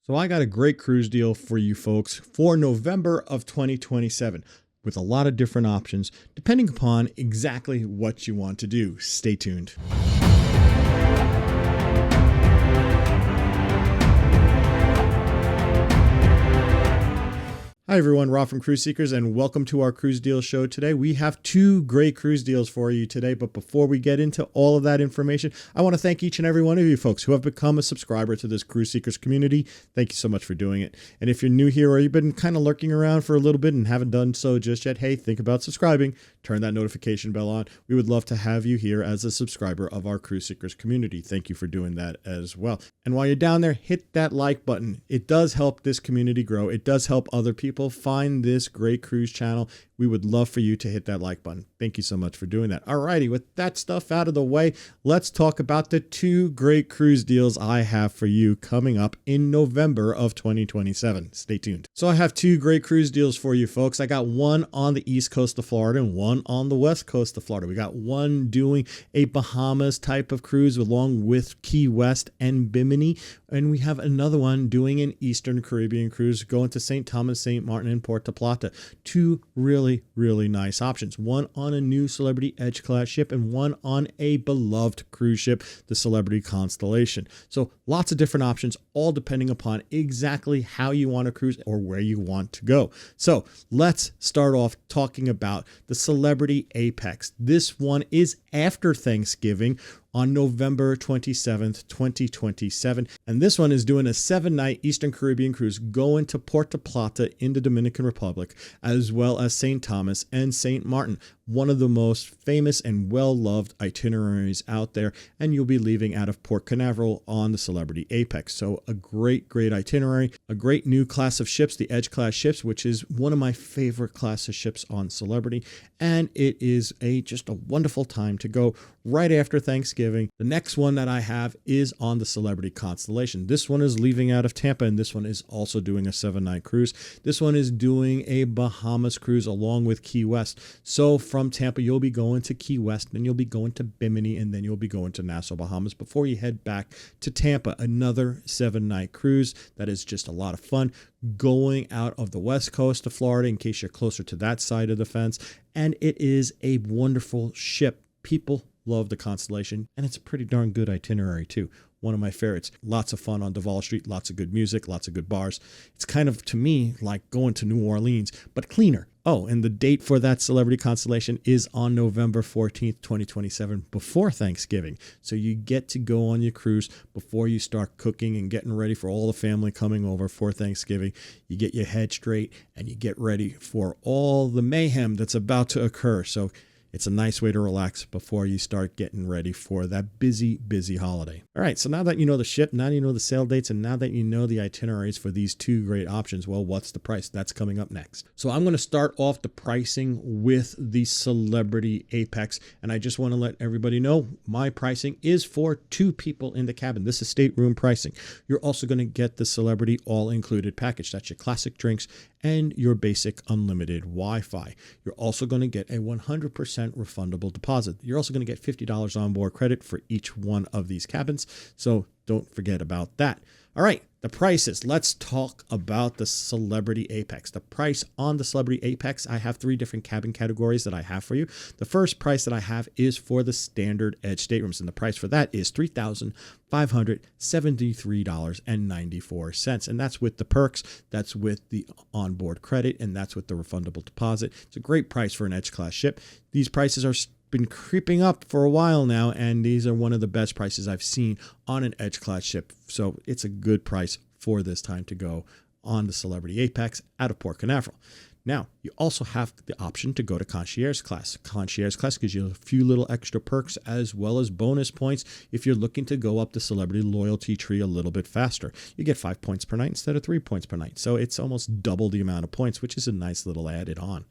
So I got a great cruise deal for you folks for November of 2027 with a lot of different options depending upon exactly what you want to do. Stay tuned. Hi everyone, Rob from Cruise Seekers, and welcome to our cruise deal show today. We have two great cruise deals for you today, but before we get into all of that information, I want to thank each and every one of you folks who have become a subscriber to this Cruise Seekers community. Thank you so much for doing it. And if you're new here or you've been kind of lurking around for a little bit and haven't done so just yet, hey, think about subscribing. Turn that notification bell on. We would love to have you here as a subscriber of our Cruise Seekers community. Thank you for doing that as well. And while you're down there, hit that like button. It does help this community grow. It does help other people find this great cruise channel. We would love for you to hit that like button. Thank you so much for doing that. Alrighty, with that stuff out of the way, let's talk about the two great cruise deals I have for you coming up in November of 2027. Stay tuned. So I have two great cruise deals for you folks. I got one on the east coast of Florida and one on the west coast of Florida. We got one doing a Bahamas type of cruise along with Key West and Bimini. And we have another one doing an Eastern Caribbean cruise going to St. Thomas, St. Martin, and Puerto Plata. Two really nice options. One on a new Celebrity Edge class ship and one on a beloved cruise ship, the Celebrity Constellation. So lots of different options, all depending upon exactly how you want to cruise or where you want to go. So let's start off talking about the Celebrity Apex. This one is after Thanksgiving on November 27th, 2027. And this one is doing a 7-night Eastern Caribbean cruise going to Puerto Plata in the Dominican Republic, as well as St. Thomas and St. Martin, one of the most famous and well-loved itineraries out there. And you'll be leaving out of Port Canaveral on the Celebrity Apex. So a great itinerary, a great new class of ships, the Edge class ships, which is one of my favorite class of ships on Celebrity. And it is just a wonderful time to go right after Thanksgiving. The next one that I have is on the Celebrity Constellation. This one is leaving out of Tampa, and this one is also doing a 7-night cruise. This one is doing a Bahamas cruise along with Key West. So from Tampa, you'll be going to Key West, then you'll be going to Bimini, and then you'll be going to Nassau, Bahamas before you head back to Tampa. Another 7-night cruise that is just a lot of fun, going out of the west coast of Florida in case you're closer to that side of the fence. And it is a wonderful ship. People love the Constellation, and it's a pretty darn good itinerary too. One of my favorites. Lots of fun on Duval Street, lots of good music, lots of good bars. It's kind of, to me, like going to New Orleans, but cleaner. Oh, and the date for that Celebrity Constellation is on November 14th, 2027, before Thanksgiving. So you get to go on your cruise before you start cooking and getting ready for all the family coming over for Thanksgiving. You get your head straight and you get ready for all the mayhem that's about to occur. So it's a nice way to relax before you start getting ready for that busy holiday. All right, so now that you know the ship, now you know the sail dates, and now that you know the itineraries for these two great options, well, what's the price? That's coming up next. So I'm going to start off the pricing with the Celebrity Apex, and I just want to let everybody know my pricing is for 2 people in the cabin. This is stateroom pricing. You're also going to get the Celebrity all-included package. That's your classic drinks and your basic unlimited Wi-Fi. You're also going to get a 100% refundable deposit. You're also going to get $50 onboard credit for each one of these cabins. So don't forget about that. All right, the prices. Let's talk about the Celebrity Apex. The price on the Celebrity Apex, I have 3 different cabin categories that I have for you. The first price that I have is for the standard Edge staterooms, and the price for that is $3,573.94. And that's with the perks, that's with the onboard credit, and that's with the refundable deposit. It's a great price for an Edge class ship. These prices are been creeping up for a while now, and these are one of the best prices I've seen on an Edge class ship. So it's a good price for this time to go on the Celebrity Apex out of Port Canaveral. Now, you also have the option to go to Concierge class. Concierge class gives you a few little extra perks as well as bonus points if you're looking to go up the Celebrity loyalty tree a little bit faster. You get 5 points per night instead of 3 points per night. So it's almost double the amount of points, which is a nice little added on.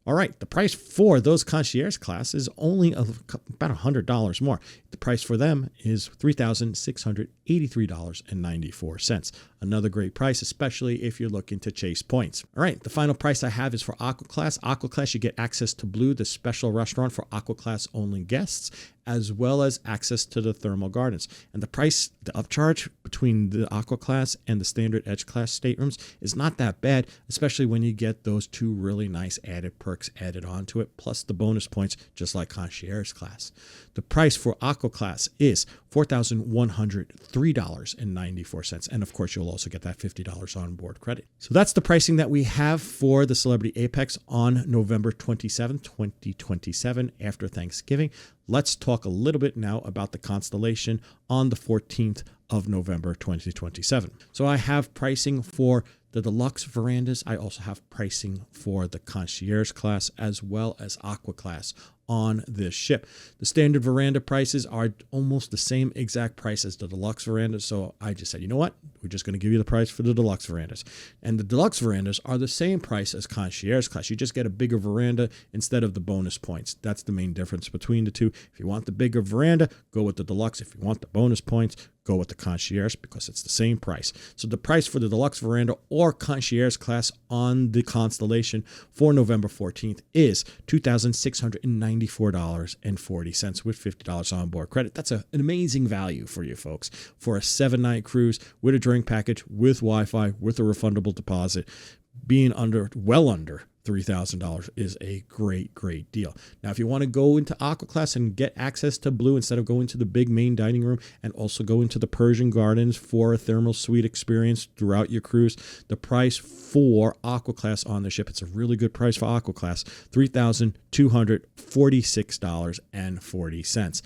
All right, the price for those Concierge class is only about $100 more. The price for them is $3,683.94. Another great price, especially if you're looking to chase points. All right, the final price I have is for AquaClass. AquaClass, you get access to Blue, the special restaurant for AquaClass only guests, as well as access to the thermal gardens. And the price, the upcharge between the AquaClass and the standard Edge Class staterooms is not that bad, especially when you get those two really nice added perks added onto it, plus the bonus points, just like Concierge Class. The price for AquaClass is $4,103.94. And of course, you'll also get that $50 on board credit. So that's the pricing that we have for the Celebrity Apex on November 27th, 2027, after Thanksgiving. Let's talk a little bit now about the Constellation on the 14th of November 2027. So I have pricing for the deluxe verandas. I also have pricing for the Concierge Class as well as AquaClass on this ship. The standard veranda prices are almost the same exact price as the deluxe verandas. So I just said, you know what? We're just going to give you the price for the deluxe verandas. And the deluxe verandas are the same price as Concierge Class. You just get a bigger veranda instead of the bonus points. That's the main difference between the two. If you want the bigger veranda, go with the deluxe. If you want the bonus points, go with the Concierge because it's the same price. So the price for the deluxe veranda or Concierge Class on the Constellation for November 14th is $2,694.40 with $50 on board credit. That's an amazing value for you folks for a 7-night cruise with a drink package, with Wi-Fi, with a refundable deposit. Being well under $3,000 is a great deal. Now, if you want to go into AquaClass and get access to Blue instead of going to the big main dining room and also go into the Persian Gardens for a thermal suite experience throughout your cruise, the price for AquaClass on the ship, it's a really good price for AquaClass, $3,246.40.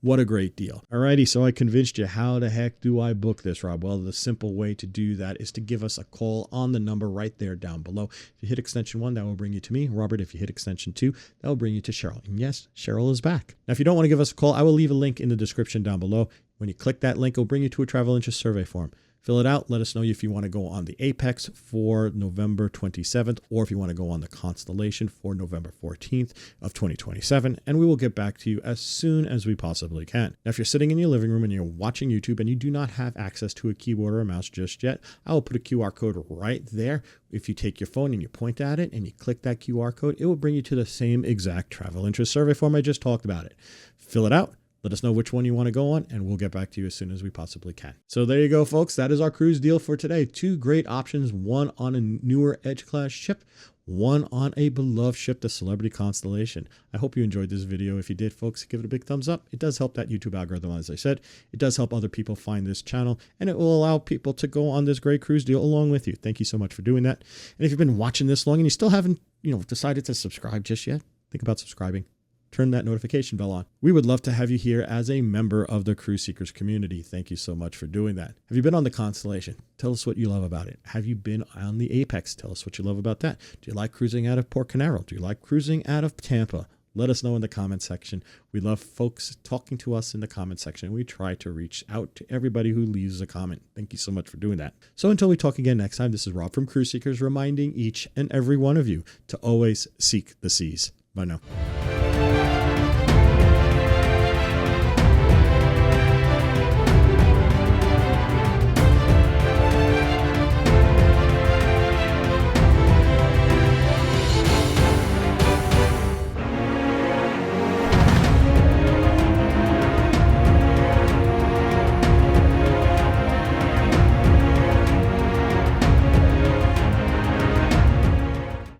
What a great deal. Alrighty, so I convinced you. How the heck do I book this, Rob? Well, the simple way to do that is to give us a call on the number right there down below. If you hit extension 1, that will bring you to me. Robert, if you hit extension 2, that will bring you to Cheryl. And yes, Cheryl is back. Now, if you don't want to give us a call, I will leave a link in the description down below. When you click that link, it will bring you to a travel interest survey form. Fill it out. Let us know if you want to go on the Apex for November 27th, or if you want to go on the Constellation for November 14th of 2027, and we will get back to you as soon as we possibly can. Now, if you're sitting in your living room and you're watching YouTube and you do not have access to a keyboard or a mouse just yet, I will put a QR code right there. If you take your phone and you point at it and you click that QR code, it will bring you to the same exact travel interest survey form I just talked about it. Fill it out. Let us know which one you want to go on, and we'll get back to you as soon as we possibly can. So there you go, folks. That is our cruise deal for today. 2 great options, one on a newer Edge Class ship, one on a beloved ship, the Celebrity Constellation. I hope you enjoyed this video. If you did, folks, give it a big thumbs up. It does help that YouTube algorithm, as I said. It does help other people find this channel, and it will allow people to go on this great cruise deal along with you. Thank you so much for doing that. And if you've been watching this long and you still haven't, decided to subscribe just yet, think about subscribing. Turn that notification bell on. We would love to have you here as a member of the Cruise Seekers community. Thank you so much for doing that. Have you been on the Constellation? Tell us what you love about it. Have you been on the Apex? Tell us what you love about that. Do you like cruising out of Port Canaveral? Do you like cruising out of Tampa? Let us know in the comment section. We love folks talking to us in the comment section. We try to reach out to everybody who leaves a comment. Thank you so much for doing that. So until we talk again next time, this is Rob from Cruise Seekers reminding each and every one of you to always seek the seas. Bye now.